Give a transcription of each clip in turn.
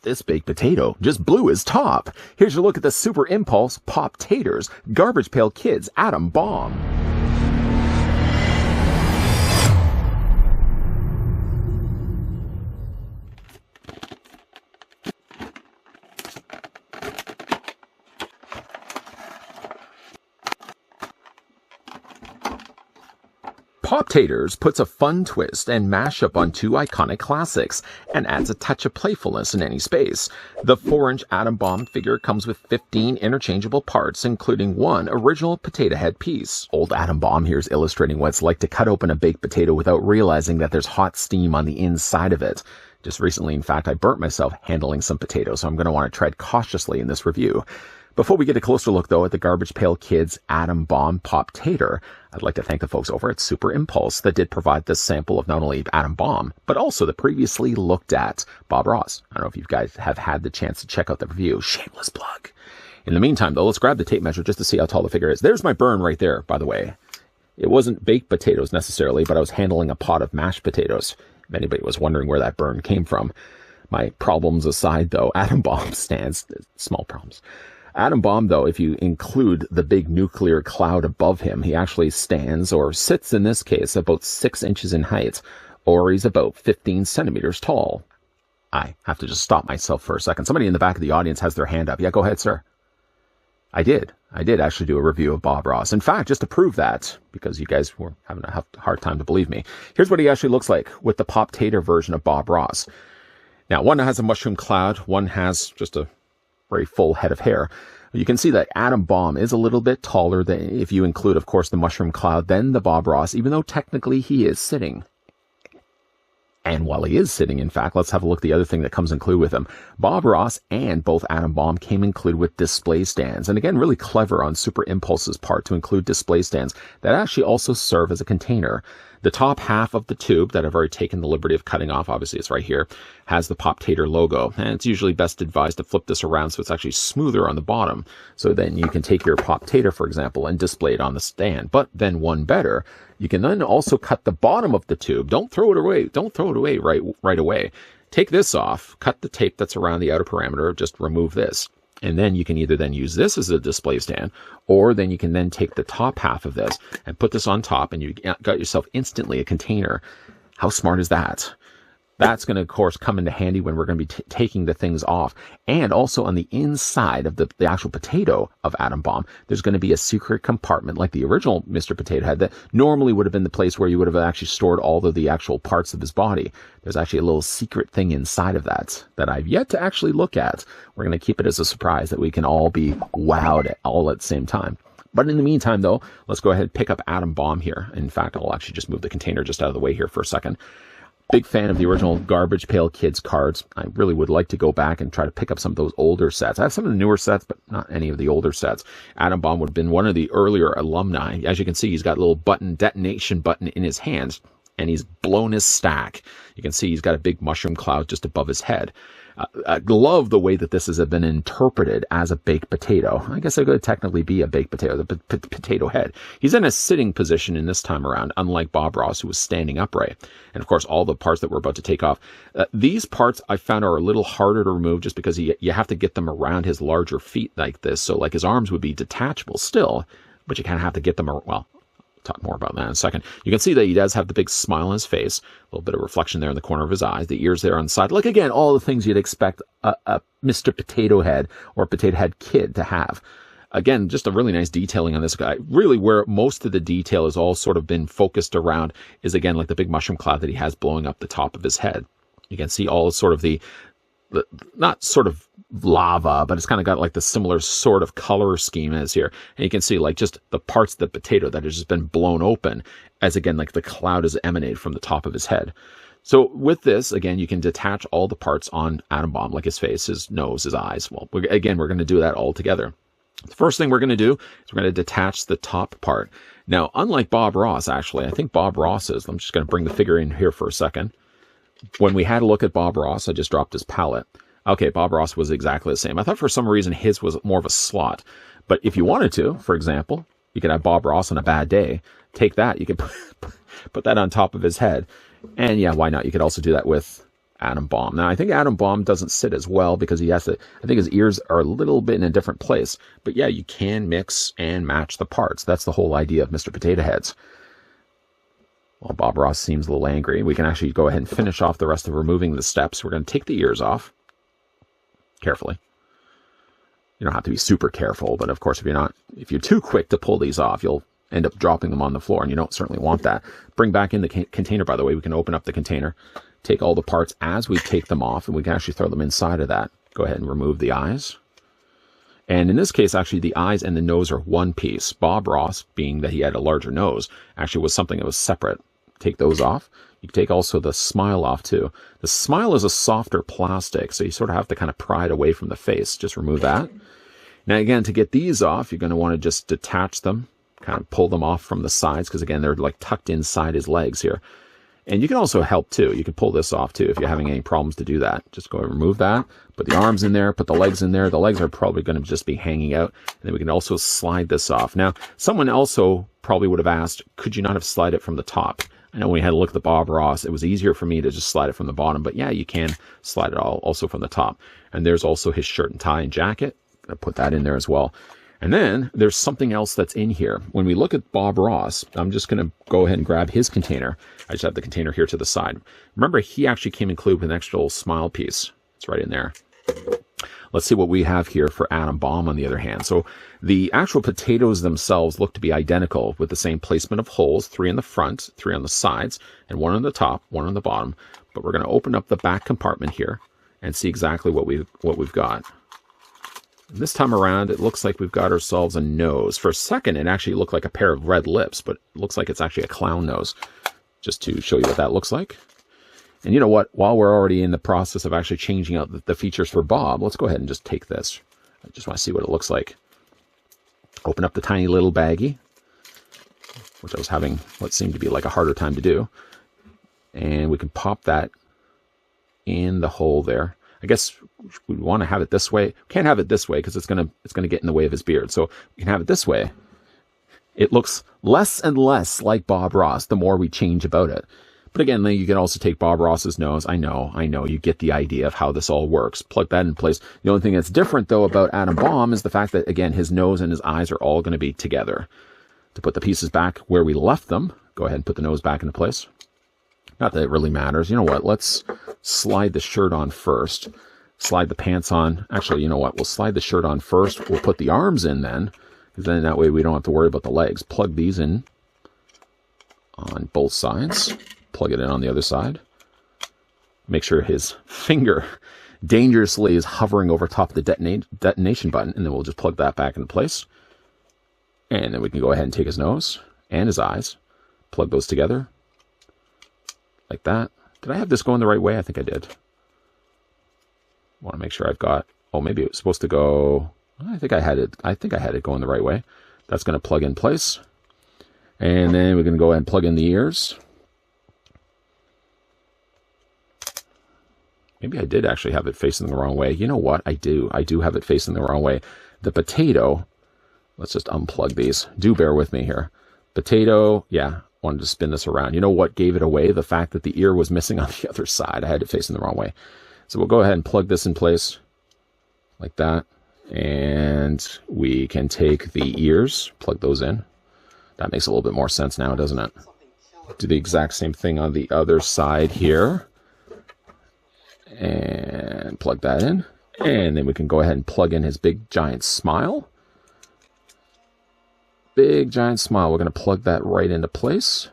This baked potato just blew his top. Here's your look at the Super Impulse Poptaters Garbage Pail Kids Atom Bomb. Poptaters puts a fun twist and mashup on two iconic classics and adds a touch of playfulness in any space. The 4-inch Atom Bomb figure comes with 15 interchangeable parts, including one original potato head piece. Old Atom Bomb here is illustrating what it's like to cut open a baked potato without realizing that there's hot steam on the inside of it. Just recently, in fact, I burnt myself handling some potatoes, so I'm going to want to tread cautiously in this review. Before we get a closer look, though, at the Garbage Pail Kids Atom Bomb Poptater, I'd like to thank the folks over at Super Impulse that did provide this sample of not only Atom Bomb, but also the previously looked at Bob Ross. I don't know if you guys have had the chance to check out the review. Shameless plug. In the meantime, though, let's grab the tape measure just to see how tall the figure is. There's my burn right there, by the way. It wasn't baked potatoes necessarily, but I was handling a pot of mashed potatoes. If anybody was wondering where that burn came from. My problems aside, though, Atom Bomb stands, small problems. Atom Bomb, though, if you include the big nuclear cloud above him, he actually stands, or sits in this case, about 6 inches in height, or he's about 15 centimeters tall. I have to just stop myself for a second. Somebody in the back of the audience has their hand up. Yeah, go ahead, sir. I did actually do a review of Bob Ross. In fact, just to prove that, because you guys were having a hard time to believe me, here's what he actually looks like with the Poptater version of Bob Ross. Now, one has a mushroom cloud, one has just a very full head of hair. You can see that Atom Bomb is a little bit taller than, if you include, of course, the mushroom cloud, than the Bob Ross, even though technically he is sitting. And while he is sitting, in fact, let's have a look at the other thing that comes included with him. Bob Ross and both Atom Bomb came included with display stands. And again, really clever on Super Impulse's part to include display stands that actually also serve as a container. The top half of the tube that I've already taken the liberty of cutting off, obviously it's right here, has the Poptater logo. And it's usually best advised to flip this around so it's actually smoother on the bottom. So then you can take your Poptater, for example, and display it on the stand. But then one better, you can then also cut the bottom of the tube. Don't throw it away. Don't throw it away right away. Take this off, cut the tape that's around the outer parameter, just remove this. And then you can either then use this as a display stand, or then you can then take the top half of this and put this on top, and you got yourself instantly a container. How smart is that? That's going to, of course, come into handy when we're going to be taking the things off. And also on the inside of the actual potato of Atom Bomb, there's going to be a secret compartment like the original Mr. Potato Head that normally would have been the place where you would have actually stored all of the actual parts of his body. There's actually a little secret thing inside of that I've yet to actually look at. We're going to keep it as a surprise that we can all be wowed all at the same time. But in the meantime, though, let's go ahead and pick up Atom Bomb here. In fact, I'll actually just move the container just out of the way here for a second. Big fan of the original Garbage Pail Kids cards. I really would like to go back and try to pick up some of those older sets. I have some of the newer sets, but not any of the older sets. Atom Bomb would have been one of the earlier alumni. As you can see, he's got a little detonation button in his hands, and he's blown his stack. You can see he's got a big mushroom cloud just above his head. I love the way that this has been interpreted as a baked potato. I guess it could technically be a baked potato, the potato head. He's in a sitting position in this time around, unlike Bob Ross, who was standing upright. And of course, all the parts that we're about to take off. These parts I found are a little harder to remove just because you have to get them around his larger feet like this. So like his arms would be detachable still, but you kind of have to get them, well, talk more about that in a second. You can see that he does have the big smile on his face, a little bit of reflection there in the corner of his eyes, the ears there on the side. Like, again, all the things you'd expect a Mr. Potato Head or Potato Head kid to have. Again, just a really nice detailing on this guy. Really, where most of the detail has all sort of been focused around is, again, like the big mushroom cloud that he has blowing up the top of his head. You can see all sort of the not sort of lava, but it's kind of got like the similar sort of color scheme as here. And you can see like just the parts of the potato that has just been blown open as, again, like the cloud is emanated from the top of his head. So with this, again, you can detach all the parts on Atom Bomb, like his face, his nose, his eyes. Well, again, we're going to do that all together. The first thing we're going to do is we're going to detach the top part. Now, unlike Bob Ross, actually, I think Bob Ross's, I'm just going to bring the figure in here for a second. When we had a look at Bob Ross, I just dropped his palette. Okay, Bob Ross was exactly the same. I thought for some reason his was more of a slot. But if you wanted to, for example, you could have Bob Ross on a bad day. Take that, you could put that on top of his head. And yeah, why not? You could also do that with Adam Bomb. Now, I think Adam Bomb doesn't sit as well because he has to, I think his ears are a little bit in a different place. But yeah, you can mix and match the parts. That's the whole idea of Mr. Potato Heads. Well, Bob Ross seems a little angry. We can actually go ahead and finish off the rest of removing the steps. We're going to take the ears off. Carefully. You don't have to be super careful, but of course, if you're too quick to pull these off, you'll end up dropping them on the floor, and you don't certainly want that. Bring back in the container, by the way. We can open up the container, take all the parts as we take them off, and we can actually throw them inside of that. Go ahead and remove the eyes. And in this case, actually, the eyes and the nose are one piece. Bob Ross, being that he had a larger nose, actually was something that was separate. Take those off. You can take also the smile off, too. The smile is a softer plastic, so you sort of have to kind of pry it away from the face. Just remove that. Now, again, to get these off, you're going to want to just detach them, kind of pull them off from the sides, because again, they're like tucked inside his legs here. And you can also help too. You can pull this off too if you're having any problems to do that. Just go and remove that, put the arms in there, put the legs in there. The legs are probably going to just be hanging out. And then we can also slide this off. Now, someone also probably would have asked, could you not have slid it from the top? I know when we had a look at the Bob Ross, it was easier for me to just slide it from the bottom, but yeah, you can slide it also from the top. And there's also his shirt and tie and jacket. I'm going to put that in there as well. And then there's something else that's in here. When we look at Bob Ross, I'm just going to go ahead and grab his container. I just have the container here to the side. Remember, he actually came included with an extra little smile piece. It's right in there. Let's see what we have here for Adam Bomb, on the other hand. So the actual potatoes themselves look to be identical with the same placement of holes, 3 in the front, 3 on the sides, and 1 on the top, 1 on the bottom. But we're going to open up the back compartment here and see exactly what we've got. This time around, it looks like we've got ourselves a nose. For a second, it actually looked like a pair of red lips, but it looks like it's actually a clown nose, just to show you what that looks like. And you know what? While we're already in the process of actually changing out the features for Bob, let's go ahead and just take this. I just want to see what it looks like. Open up the tiny little baggie, which I was having what seemed to be like a harder time to do. And we can pop that in the hole there. I guess we want to have it this way. Can't have it this way because it's gonna get in the way of his beard. So we can have it this way. It looks less and less like Bob Ross the more we change about it. But again, then you can also take Bob Ross's nose. I know, you get the idea of how this all works. Plug that in place. The only thing that's different, though, about Adam Bomb is the fact that, again, his nose and his eyes are all going to be together. To put the pieces back where we left them, go ahead and put the nose back into place. Not that it really matters. You know what? Let's slide the shirt on first. Slide the pants on. Actually, you know what? We'll slide the shirt on first. We'll put the arms in then, because then that way we don't have to worry about the legs. Plug these in on both sides. Plug it in on the other side. Make sure his finger dangerously is hovering over top of the detonation button, and then we'll just plug that back into place. And then we can go ahead and take his nose and his eyes, plug those together like that. Did I have this going the right way? I think I did. Want to make sure I've got, oh, maybe it was supposed to go, I think I had it going the right way. That's going to plug in place. And then we're going to go ahead and plug in the ears. Maybe I did actually have it facing the wrong way. You know what? I do have it facing the wrong way. The potato, let's just unplug these. Do bear with me here. Potato, yeah, wanted to spin this around. You know what gave it away? The fact that the ear was missing on the other side. I had it facing the wrong way. So we'll go ahead and plug this in place like that. And we can take the ears, plug those in. That makes a little bit more sense now, doesn't it? Do the exact same thing on the other side here. And plug that in. And then we can go ahead and plug in his big giant smile. Big giant smile. We're going to plug that right into place.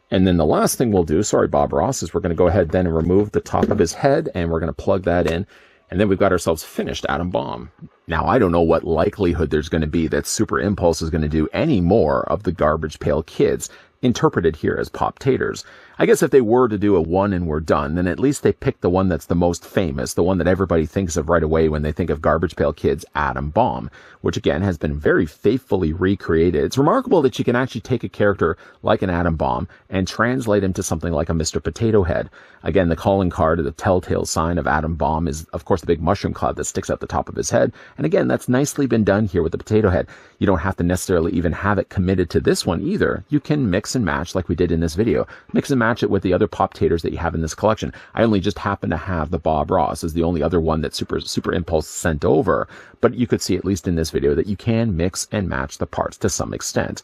And then the last thing we'll do, sorry Bob Ross, is we're going to go ahead then and remove the top of his head, and we're going to plug that in. And then we've got ourselves finished Adam Bomb. Now, I don't know what likelihood there's going to be that Super Impulse is going to do any more of the Garbage Pail Kids, interpreted here as Poptaters. I guess if they were to do a one and we're done, then at least they picked the one that's the most famous, the one that everybody thinks of right away when they think of Garbage Pail Kids, Adam Bomb, which again has been very faithfully recreated. It's remarkable that you can actually take a character like an Adam Bomb and translate him to something like a Mr. Potato Head. Again, the calling card or the telltale sign of Adam Bomb is, of course, the big mushroom cloud that sticks out the top of his head. And again, that's nicely been done here with the potato head. You don't have to necessarily even have it committed to this one either. You can mix and match like we did in this video. Mix and match match it with the other Poptaters that you have in this collection. I only just happen to have the Bob Ross as the only other one that Super Impulse sent over, but you could see at least in this video that you can mix and match the parts to some extent.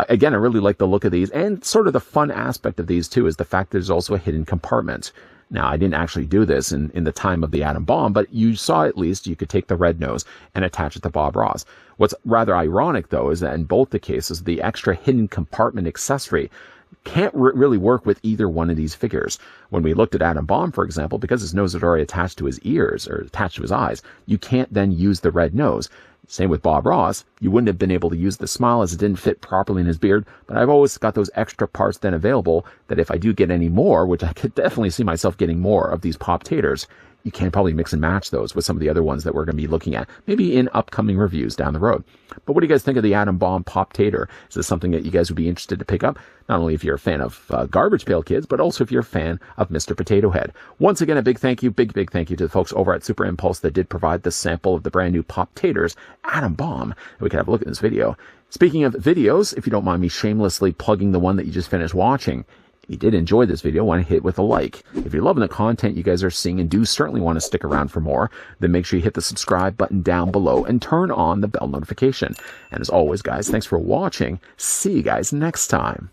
Again, I really like the look of these, and sort of the fun aspect of these too is the fact that there's also a hidden compartment. Now, I didn't actually do this in the time of the atom bomb, but you saw at least you could take the red nose and attach it to Bob Ross. What's rather ironic, though, is that in both the cases, the extra hidden compartment accessory can't really work with either one of these figures. When we looked at Atom Bomb, for example, because his nose is already attached to his ears or attached to his eyes, you can't then use the red nose. Same with Bob Ross. You wouldn't have been able to use the smile as it didn't fit properly in his beard, but I've always got those extra parts then available that if I do get any more, which I could definitely see myself getting more of these Poptaters, you can probably mix and match those with some of the other ones that we're going to be looking at, maybe in upcoming reviews down the road. But what do you guys think of the Atom Bomb Poptater? Is this something that you guys would be interested to pick up? Not only if you're a fan of Garbage Pail Kids, but also if you're a fan of Mr. Potato Head. Once again, a big thank you, big thank you to the folks over at Super Impulse that did provide the sample of the brand new Poptaters Atom Bomb. We can have a look at this video. Speaking of videos, if you don't mind me shamelessly plugging the one that you just finished watching, if you did enjoy this video, want to hit it with a like. If you're loving the content you guys are seeing and do certainly want to stick around for more, then make sure you hit the subscribe button down below and turn on the bell notification. And as always, guys, thanks for watching. See you guys next time.